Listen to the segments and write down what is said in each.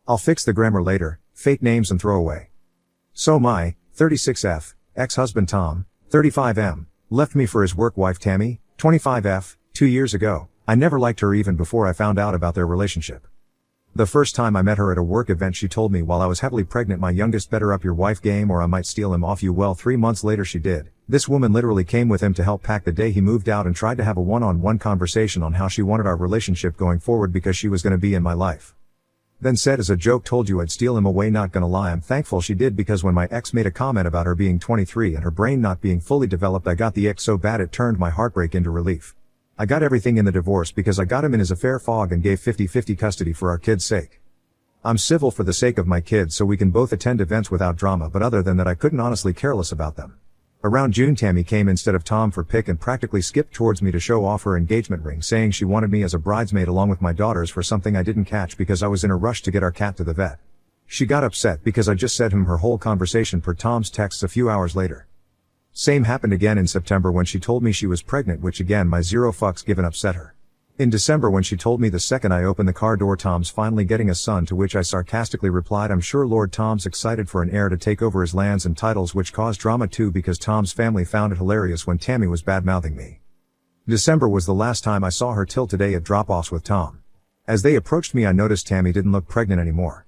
I'll fix the grammar later, fake names and throwaway. So my, 36F, ex-husband Tom, 35M, left me for his work wife Tammy, 25F, 2 years ago. I never liked her even before I found out about their relationship. The first time I met her at a work event she told me while I was heavily pregnant my youngest better up your wife game or I might steal him off you. Well, 3 months later she did. This woman literally came with him to help pack the day he moved out and tried to have a one-on-one conversation on how she wanted our relationship going forward because she was gonna be in my life. Then said as a joke, told you I'd steal him away. Not gonna lie, I'm thankful she did because when my ex made a comment about her being 23 and her brain not being fully developed I got the ick so bad it turned my heartbreak into relief. I got everything in the divorce because I got him in his affair fog and gave 50-50 custody for our kids' sake. I'm civil for the sake of my kids so we can both attend events without drama, but other than that I couldn't honestly care less about them. Around June Tammy came instead of Tom for pick and practically skipped towards me to show off her engagement ring, saying she wanted me as a bridesmaid along with my daughters for something I didn't catch because I was in a rush to get our cat to the vet. She got upset because I just said her whole conversation per Tom's texts a few hours later. Same happened again in September when she told me she was pregnant, which again my zero fucks given upset her. In December when she told me the second I opened the car door Tom's finally getting a son, to which I sarcastically replied I'm sure Lord Tom's excited for an heir to take over his lands and titles, which caused drama too because Tom's family found it hilarious when Tammy was bad-mouthing me. December was the last time I saw her till today at drop-offs with Tom. As they approached me I noticed Tammy didn't look pregnant anymore.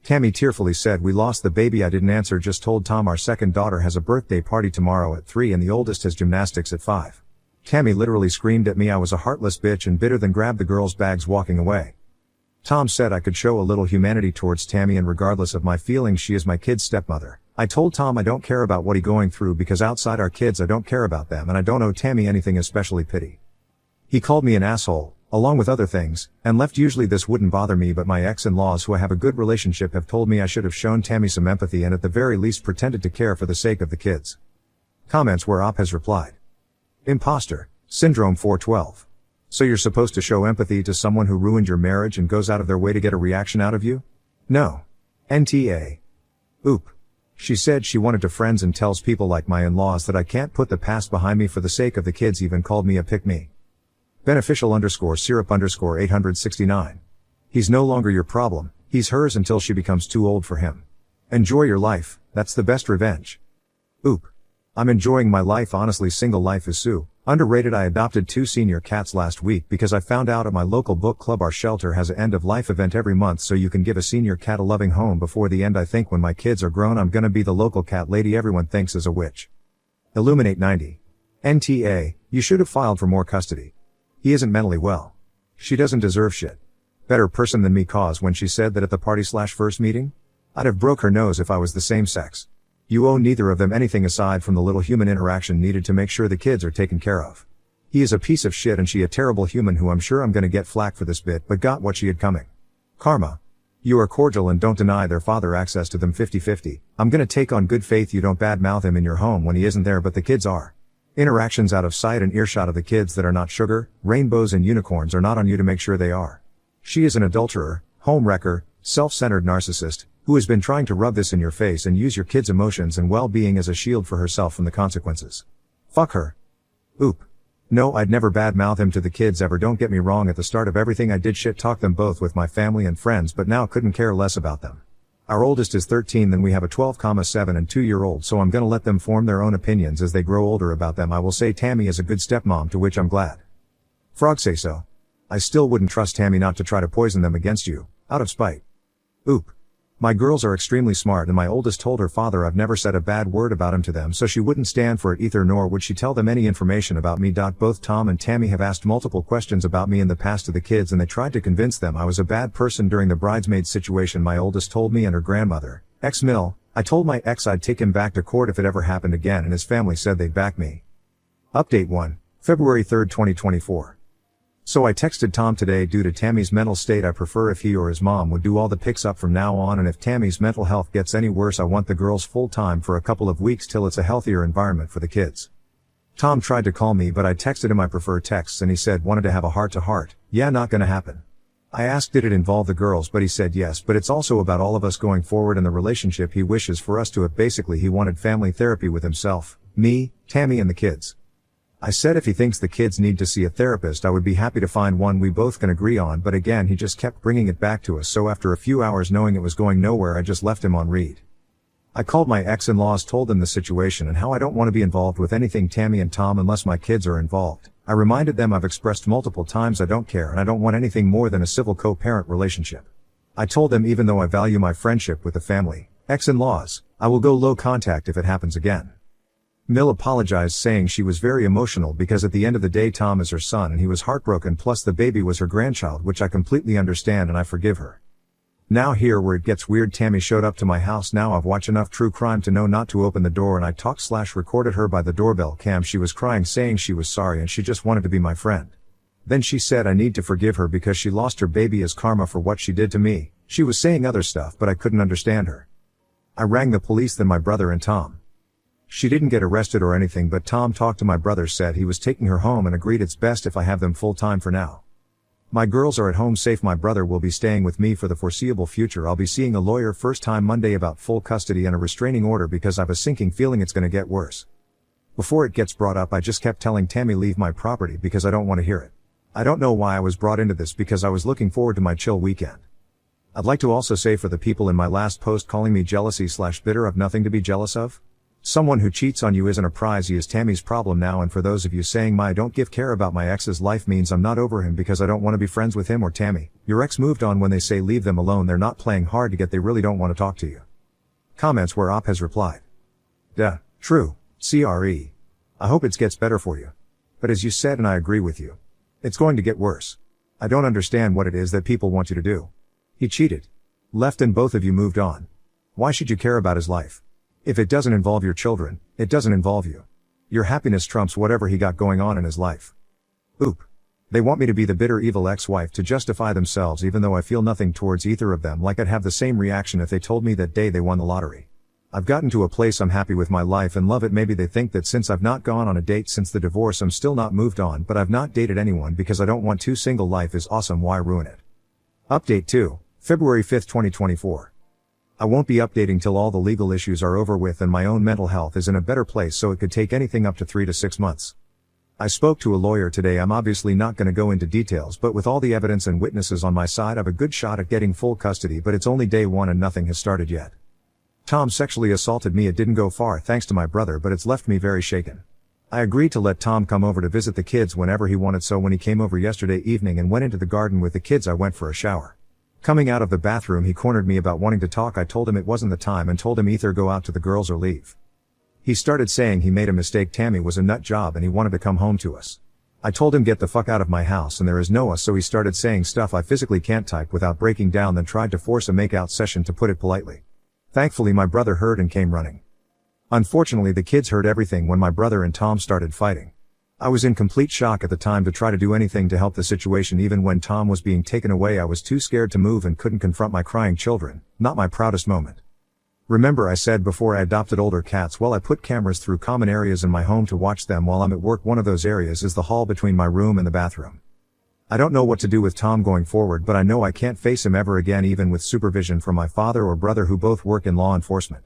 Tammy tearfully said we lost the baby. I didn't answer, just told Tom our second daughter has a birthday party tomorrow at 3 and the oldest has gymnastics at 5. Tammy literally screamed at me I was a heartless bitch and bitter, then grabbed the girls' bags walking away. Tom said I could show a little humanity towards Tammy and regardless of my feelings she is my kid's stepmother. I told Tom I don't care about what he's going through because outside our kids I don't care about them and I don't owe Tammy anything, especially pity. He called me an asshole, along with other things, and left. Usually this wouldn't bother me, but my ex-in-laws who I have a good relationship have told me I should have shown Tammy some empathy and at the very least pretended to care for the sake of the kids. Comments where Op has replied. Imposter Syndrome 412. So you're supposed to show empathy to someone who ruined your marriage and goes out of their way to get a reaction out of you? No. NTA. Oop. She said she wanted to friends and tells people like my in-laws that I can't put the past behind me for the sake of the kids, even called me a pick-me. Beneficial _syrup _869. He's no longer your problem, he's hers until she becomes too old for him. Enjoy your life, that's the best revenge. Oop. I'm enjoying my life honestly, single life is so underrated. I adopted 2 senior cats last week because I found out at my local book club our shelter has an end of life event every month so you can give a senior cat a loving home before the end. I think when my kids are grown I'm gonna be the local cat lady everyone thinks is a witch. Illuminate 90. NTA, you should have filed for more custody. He isn't mentally well. She doesn't deserve shit. Better person than me, cause when she said that at the party/first meeting, I'd have broke her nose if I was the same sex. You owe neither of them anything aside from the little human interaction needed to make sure the kids are taken care of. He is a piece of shit and she a terrible human who I'm sure I'm gonna get flack for this bit but got what she had coming. Karma. You are cordial and don't deny their father access to them 50-50. I'm gonna take on good faith you don't badmouth him in your home when he isn't there but the kids are. Interactions out of sight and earshot of the kids that are not sugar, rainbows and unicorns are not on you to make sure they are. She is an adulterer, home wrecker, self-centered narcissist, who has been trying to rub this in your face and use your kids' emotions and well-being as a shield for herself from the consequences. Fuck her. Oop. No, I'd never badmouth him to the kids ever. Don't get me wrong, at the start of everything I did shit talk them both with my family and friends, but now couldn't care less about them. Our oldest is 13, then we have a 12,7 and 2-year-old, so I'm gonna let them form their own opinions as they grow older about them. I will say Tammy is a good stepmom, to which I'm glad. Frog say so. I still wouldn't trust Tammy not to try to poison them against you, out of spite. Oop. My girls are extremely smart and my oldest told her father I've never said a bad word about him to them, so she wouldn't stand for it either, nor would she tell them any information about me. Both Tom and Tammy have asked multiple questions about me in the past to the kids and they tried to convince them I was a bad person during the bridesmaid situation my oldest told me and her grandmother, ex-Mill. I told my ex I'd take him back to court if it ever happened again and his family said they'd back me. Update 1. February 3, 2024. So I texted Tom today, due to Tammy's mental state I prefer if he or his mom would do all the picks up from now on, and if Tammy's mental health gets any worse I want the girls full time for a couple of weeks till it's a healthier environment for the kids. Tom tried to call me but I texted him I prefer texts and he said wanted to have a heart-to-heart. Yeah, not gonna happen. I asked did it involve the girls but he said yes, but it's also about all of us going forward and the relationship he wishes for us to have. Basically he wanted family therapy with himself, me, Tammy and the kids. I said if he thinks the kids need to see a therapist I would be happy to find one we both can agree on, but again he just kept bringing it back to us, so after a few hours knowing it was going nowhere I just left him on read. I called my ex-in-laws, told them the situation and how I don't want to be involved with anything Tammy and Tom unless my kids are involved. I reminded them I've expressed multiple times I don't care and I don't want anything more than a civil co-parent relationship. I told them even though I value my friendship with the family, ex-in-laws, I will go low contact if it happens again. Mill apologized, saying she was very emotional because at the end of the day Tom is her son and he was heartbroken, plus the baby was her grandchild, which I completely understand and I forgive her. Now here where it gets weird. Tammy showed up to my house. Now I've watched enough true crime to know not to open the door, and I talked/recorded her by the doorbell cam. She was crying, saying she was sorry and she just wanted to be my friend. Then she said I need to forgive her because she lost her baby as karma for what she did to me. She was saying other stuff but I couldn't understand her. I rang the police, then my brother and Tom. She didn't get arrested or anything, but Tom talked to my brother, said he was taking her home and agreed it's best if I have them full time for now. My girls are at home safe. My brother will be staying with me for the foreseeable future. I'll be seeing a lawyer first time Monday about full custody and a restraining order because I've a sinking feeling it's gonna get worse. Before it gets brought up I just kept telling Tammy leave my property because I don't want to hear it. I don't know why I was brought into this because I was looking forward to my chill weekend. I'd like to also say for the people in my last post calling me jealousy/bitter, I've nothing to be jealous of. Someone who cheats on you isn't a prize. He is Tammy's problem now, and for those of you saying I don't give care about my ex's life means I'm not over him because I don't want to be friends with him or Tammy. Your ex moved on. When they say leave them alone they're not playing hard to get, they really don't want to talk to you. Comments where Op has replied. Duh, true, CRE. I hope it gets better for you. But as you said and I agree with you, it's going to get worse. I don't understand what it is that people want you to do. He cheated. Left and both of you moved on. Why should you care about his life? If it doesn't involve your children, it doesn't involve you. Your happiness trumps whatever he got going on in his life. Oop. They want me to be the bitter evil ex-wife to justify themselves, even though I feel nothing towards either of them, like I'd have the same reaction if they told me that day they won the lottery. I've gotten to a place I'm happy with my life and love it. Maybe they think that since I've not gone on a date since the divorce I'm still not moved on, but I've not dated anyone because I don't want to. Single life is awesome, why ruin it? Update 2, February 5, 2024. I won't be updating till all the legal issues are over with and my own mental health is in a better place, so it could take anything up to 3 to 6 months. I spoke to a lawyer today. I'm obviously not going to go into details, but with all the evidence and witnesses on my side I've a good shot at getting full custody, but it's only day 1 and nothing has started yet. Tom sexually assaulted me. It didn't go far thanks to my brother, but it's left me very shaken. I agreed to let Tom come over to visit the kids whenever he wanted, so when he came over yesterday evening and went into the garden with the kids I went for a shower. Coming out of the bathroom he cornered me about wanting to talk. I told him it wasn't the time and told him either go out to the girls or leave. He started saying he made a mistake, Tammy was a nut job and he wanted to come home to us. I told him get the fuck out of my house and there is no us, so he started saying stuff I physically can't type without breaking down, then tried to force a makeout session, to put it politely. Thankfully my brother heard and came running. Unfortunately the kids heard everything when my brother and Tom started fighting. I was in complete shock at the time to try to do anything to help the situation. Even when Tom was being taken away I was too scared to move and couldn't confront my crying children. Not my proudest moment. Remember I said before I adopted older cats? Well, I put cameras through common areas in my home to watch them while I'm at work. One of those areas is the hall between my room and the bathroom. I don't know what to do with Tom going forward, but I know I can't face him ever again, even with supervision from my father or brother who both work in law enforcement.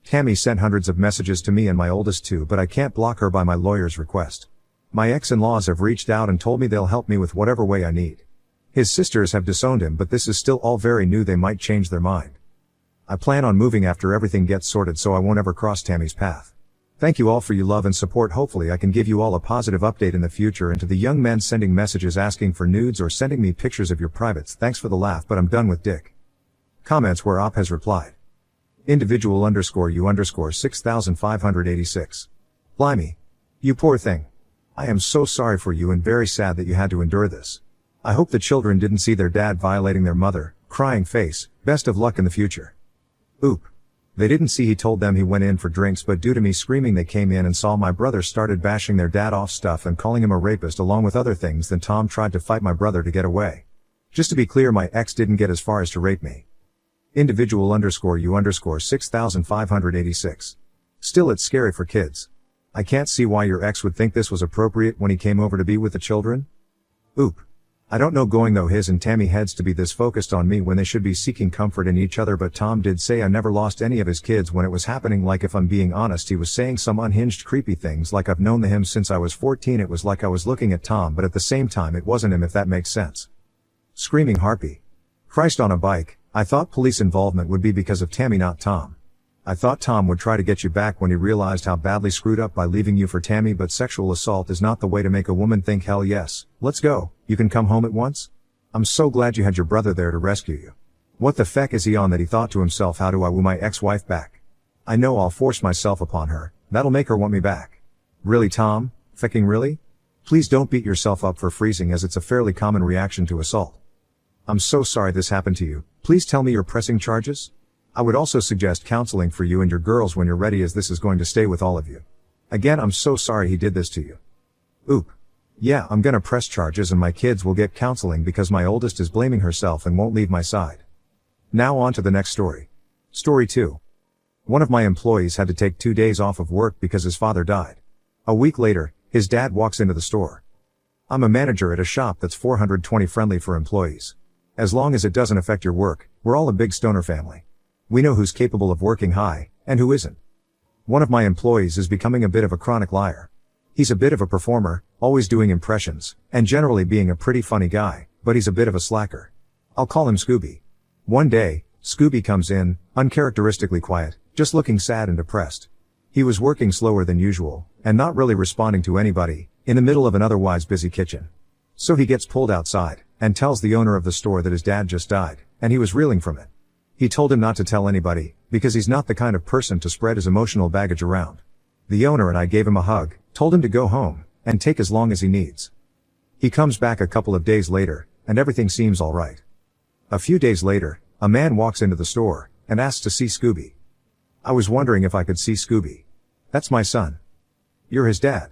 Tammy sent hundreds of messages to me and my oldest too, but I can't block her by my lawyer's request. My ex-in-laws have reached out and told me they'll help me with whatever way I need. His sisters have disowned him, but this is still all very new. They might change their mind. I plan on moving after everything gets sorted, so I won't ever cross Tammy's path. Thank you all for your love and support. Hopefully I can give you all a positive update in the future. And to the young men sending messages asking for nudes or sending me pictures of your privates, thanks for the laugh, but I'm done with dick. Comments where Op has replied. Individual_you_6586. Blimey. You poor thing. I am so sorry for you and very sad that you had to endure this. I hope the children didn't see their dad violating their mother. Crying face. Best of luck in the future. Oop. They didn't see he told them he went in for drinks, but due to me screaming they came in and saw my brother started bashing their dad off stuff and calling him a rapist along with other things. Then Tom tried to fight my brother to get away. Just to be clear, my ex didn't get as far as to rape me. Individual_you_6586. Still, it's scary for kids. I can't see why your ex would think this was appropriate when he came over to be with the children. Oop. I don't know going though his and Tammy heads to be this focused on me when they should be seeking comfort in each other, but Tom did say I never lost any of his kids when it was happening. Like, if I'm being honest, he was saying some unhinged creepy things like I've known him since I was 14. It was like I was looking at Tom, but at the same time it wasn't him, if that makes sense. Screaming harpy. Christ on a bike. I thought police involvement would be because of Tammy, not Tom. I thought Tom would try to get you back when he realized how badly screwed up by leaving you for Tammy, but sexual assault is not the way to make a woman think. Hell yes, let's go, you can come home at once? I'm so glad you had your brother there to rescue you. What the feck is he on that he thought to himself, how do I woo my ex-wife back? I know I'll force myself upon her, that'll make her want me back. Really, Tom? Fecking really? Please don't beat yourself up for freezing, as it's a fairly common reaction to assault. I'm so sorry this happened to you. Please tell me your pressing charges? I would also suggest counseling for you and your girls when you're ready, as this is going to stay with all of you. Again, I'm so sorry he did this to you. Oop. Yeah, I'm gonna press charges and my kids will get counseling because my oldest is blaming herself and won't leave my side. Now on to the next story. Story 2. One of my employees had to take 2 days off of work because his father died. A week later, his dad walks into the store. I'm a manager at a shop that's 420 friendly for employees. As long as it doesn't affect your work, we're all a big stoner family. We know who's capable of working high, and who isn't. One of my employees is becoming a bit of a chronic liar. He's a bit of a performer, always doing impressions, and generally being a pretty funny guy, but he's a bit of a slacker. I'll call him Scooby. One day, Scooby comes in, uncharacteristically quiet, just looking sad and depressed. He was working slower than usual, and not really responding to anybody, in the middle of an otherwise busy kitchen. So he gets pulled outside, and tells the owner of the store that his dad just died, and he was reeling from it. He told him not to tell anybody, because he's not the kind of person to spread his emotional baggage around. The owner and I gave him a hug, told him to go home, and take as long as he needs. He comes back a couple of days later, and everything seems alright. A few days later, a man walks into the store, and asks to see Scooby. I was wondering if I could see Scooby. That's my son. You're his dad.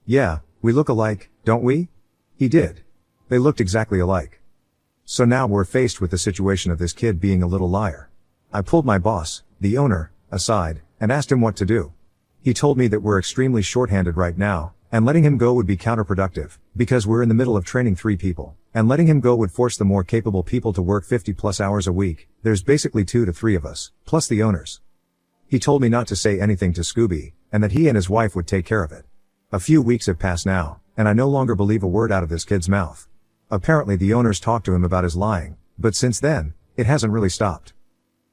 Yeah, we look alike, don't we? He did. They looked exactly alike. So now we're faced with the situation of this kid being a little liar. I pulled my boss, the owner, aside, and asked him what to do. He told me that we're extremely short-handed right now, and letting him go would be counterproductive, because we're in the middle of training 3 people, and letting him go would force the more capable people to work 50+ hours a week. There's basically 2 to 3 of us, plus the owners. He told me not to say anything to Scooby, and that he and his wife would take care of it. A few weeks have passed now, and I no longer believe a word out of this kid's mouth. Apparently the owners talked to him about his lying, but since then, it hasn't really stopped.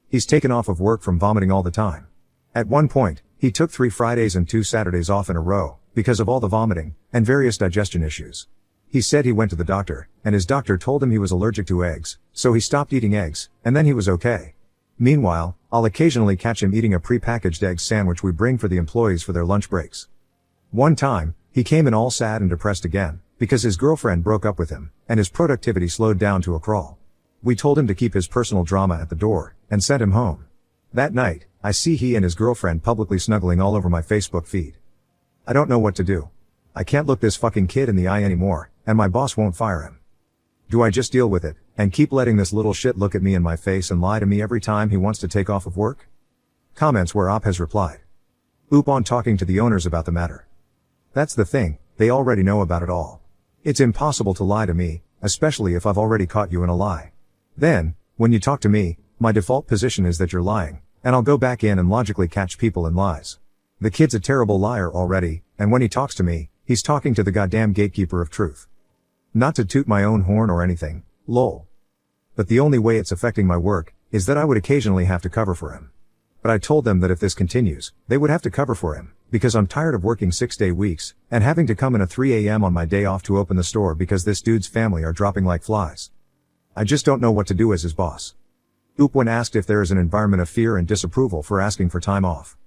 He's taken off of work from vomiting all the time. At one point, he took 3 Fridays and 2 Saturdays off in a row, because of all the vomiting, and various digestion issues. He said he went to the doctor, and his doctor told him he was allergic to eggs, so he stopped eating eggs, and then he was okay. Meanwhile, I'll occasionally catch him eating a pre-packaged egg sandwich we bring for the employees for their lunch breaks. One time, he came in all sad and depressed again, because his girlfriend broke up with him, and his productivity slowed down to a crawl. We told him to keep his personal drama at the door, and sent him home. That night, I see he and his girlfriend publicly snuggling all over my Facebook feed. I don't know what to do. I can't look this fucking kid in the eye anymore, and my boss won't fire him. Do I just deal with it, and keep letting this little shit look at me in my face and lie to me every time he wants to take off of work? Comments where Op has replied. Oop on talking to the owners about the matter. That's the thing, they already know about it all. It's impossible to lie to me, especially if I've already caught you in a lie. Then, when you talk to me, my default position is that you're lying, and I'll go back in and logically catch people in lies. The kid's a terrible liar already, and when he talks to me, he's talking to the goddamn gatekeeper of truth. Not to toot my own horn or anything, lol. But the only way it's affecting my work, is that I would occasionally have to cover for him. But I told them that if this continues, they would have to cover for him, because I'm tired of working 6-day weeks, and having to come in at 3 a.m. on my day off to open the store because this dude's family are dropping like flies. I just don't know what to do as his boss. Oop when asked if there is an environment of fear and disapproval for asking for time off.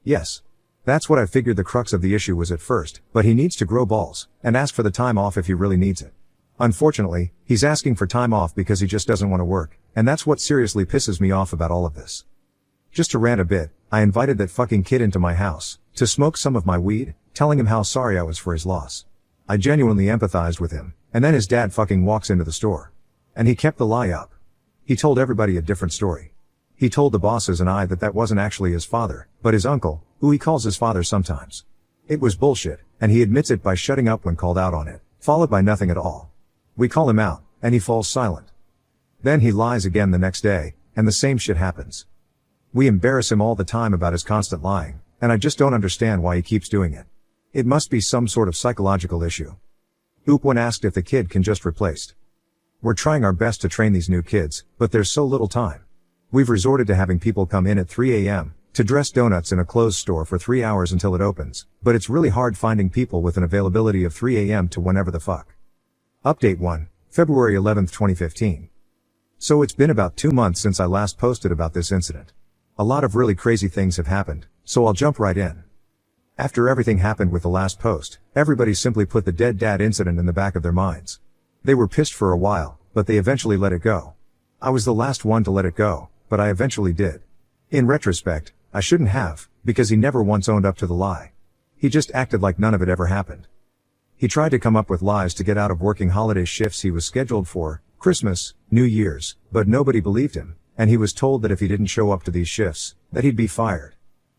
Yes. That's what I figured the crux of the issue was at first, but he needs to grow balls, and ask for the time off if he really needs it. Unfortunately, he's asking for time off because he just doesn't want to work, and that's what seriously pisses me off about all of this. Just to rant a bit, I invited that fucking kid into my house, to smoke some of my weed, telling him how sorry I was for his loss. I genuinely empathized with him, and then his dad fucking walks into the store. And he kept the lie up. He told everybody a different story. He told the bosses and I that that wasn't actually his father, but his uncle, who he calls his father sometimes. It was bullshit, and he admits it by shutting up when called out on it, followed by nothing at all. We call him out, and he falls silent. Then he lies again the next day, and the same shit happens. We embarrass him all the time about his constant lying, and I just don't understand why he keeps doing it. It must be some sort of psychological issue. Oop when asked if the kid can just replaced. We're trying our best to train these new kids, but there's so little time. We've resorted to having people come in at 3 a.m. to dress donuts in a closed store for 3 hours until it opens, but it's really hard finding people with an availability of 3 a.m. to whenever the fuck. Update 1, February 11, 2015. So it's been about 2 months since I last posted about this incident. A lot of really crazy things have happened, so I'll jump right in. After everything happened with the last post, everybody simply put the dead dad incident in the back of their minds. They were pissed for a while, but they eventually let it go. I was the last one to let it go, but I eventually did. In retrospect, I shouldn't have, because he never once owned up to the lie. He just acted like none of it ever happened. He tried to come up with lies to get out of working holiday shifts he was scheduled for, Christmas, New Year's, but nobody believed him, and he was told that if he didn't show up to these shifts, that he'd be fired.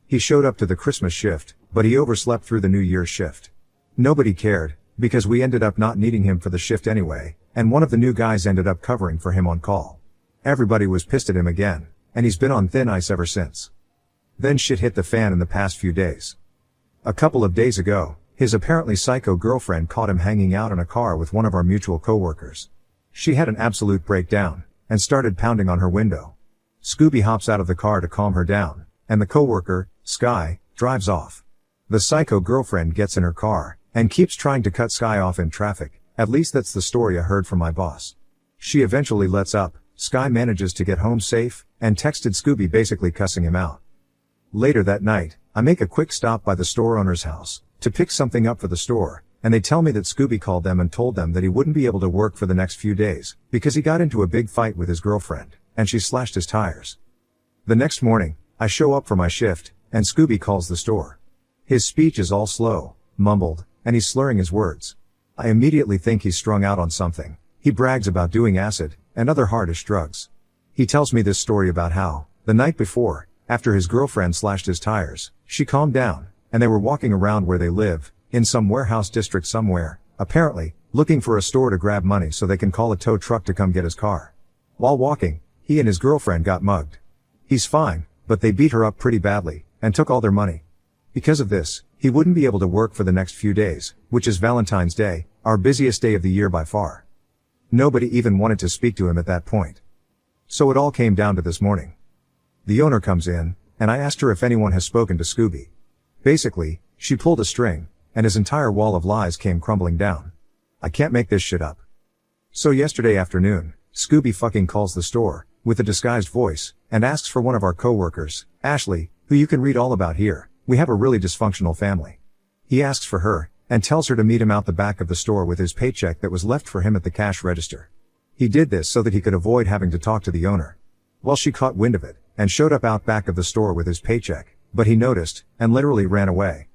He showed up to the Christmas shift, but he overslept through the New Year's shift. Nobody cared, because we ended up not needing him for the shift anyway, and one of the new guys ended up covering for him on call. Everybody was pissed at him again, and he's been on thin ice ever since. Then shit hit the fan in the past few days. A couple of days ago, his apparently psycho girlfriend caught him hanging out in a car with one of our mutual coworkers. She had an absolute breakdown, and started pounding on her window. Scooby hops out of the car to calm her down, and the coworker, Sky, drives off. The psycho girlfriend gets in her car, and keeps trying to cut Sky off in traffic, at least that's the story I heard from my boss. She eventually lets up, Sky manages to get home safe, and texted Scooby basically cussing him out. Later that night, I make a quick stop by the store owner's house, to pick something up for the store, and they tell me that Scooby called them and told them that he wouldn't be able to work for the next few days, because he got into a big fight with his girlfriend, and she slashed his tires. The next morning, I show up for my shift, and Scooby calls the store. His speech is all slow, mumbled, and he's slurring his words. I immediately think he's strung out on something. He brags about doing acid, and other hardish drugs. He tells me this story about how, the night before, after his girlfriend slashed his tires, she calmed down, and they were walking around where they live, in some warehouse district somewhere, apparently, looking for a store to grab money so they can call a tow truck to come get his car. While walking, he and his girlfriend got mugged. He's fine, but they beat her up pretty badly, and took all their money. Because of this, he wouldn't be able to work for the next few days, which is Valentine's Day, our busiest day of the year by far. Nobody even wanted to speak to him at that point. So it all came down to this morning. The owner comes in, and I asked her if anyone has spoken to Scooby. Basically, she pulled a string, and his entire wall of lies came crumbling down. I can't make this shit up. So yesterday afternoon, Scooby fucking calls the store, with a disguised voice, and asks for one of our coworkers, Ashley, who you can read all about here. We have a really dysfunctional family. He asks for her, and tells her to meet him out the back of the store with his paycheck that was left for him at the cash register. He did this so that he could avoid having to talk to the owner. Well, she caught wind of it, and showed up out back of the store with his paycheck, but he noticed, and literally ran away.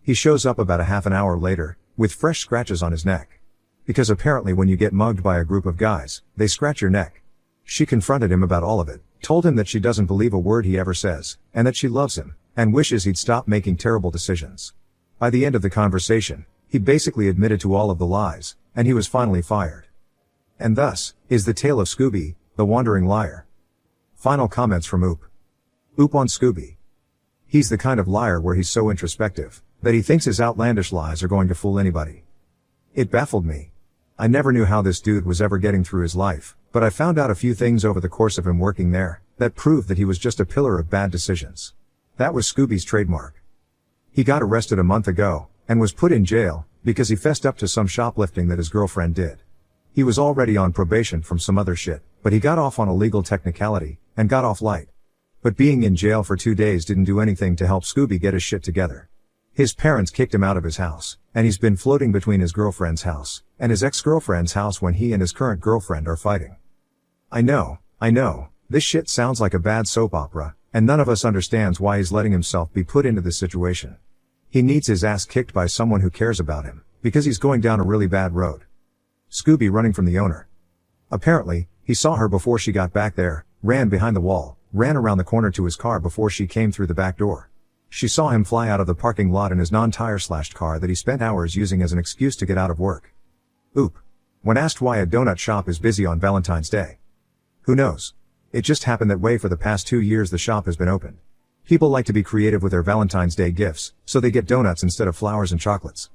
He shows up about a half an hour later, with fresh scratches on his neck. Because apparently when you get mugged by a group of guys, they scratch your neck. She confronted him about all of it, told him that she doesn't believe a word he ever says, and that she loves him, and wishes he'd stop making terrible decisions. By the end of the conversation, he basically admitted to all of the lies, and he was finally fired. And thus, is the tale of Scooby, the wandering liar. Final comments from Oop. Oop on Scooby. He's the kind of liar where he's so introspective, that he thinks his outlandish lies are going to fool anybody. It baffled me. I never knew how this dude was ever getting through his life, but I found out a few things over the course of him working there, that proved that he was just a pillar of bad decisions. That was Scooby's trademark. He got arrested a month ago, and was put in jail, because he fessed up to some shoplifting that his girlfriend did. He was already on probation from some other shit, but he got off on a legal technicality, and got off light. But being in jail for 2 days didn't do anything to help Scooby get his shit together. His parents kicked him out of his house, and he's been floating between his girlfriend's house, and his ex-girlfriend's house when he and his current girlfriend are fighting. I know, this shit sounds like a bad soap opera, and none of us understands why he's letting himself be put into this situation. He needs his ass kicked by someone who cares about him, because he's going down a really bad road. Scooby running from the owner. Apparently, he saw her before she got back there, ran behind the wall, ran around the corner to his car before she came through the back door. She saw him fly out of the parking lot in his non-tire slashed car that he spent hours using as an excuse to get out of work. Oop. When asked why a donut shop is busy on Valentine's Day. Who knows? It just happened that way for the past 2 years the shop has been open. People like to be creative with their Valentine's Day gifts, so they get donuts instead of flowers and chocolates.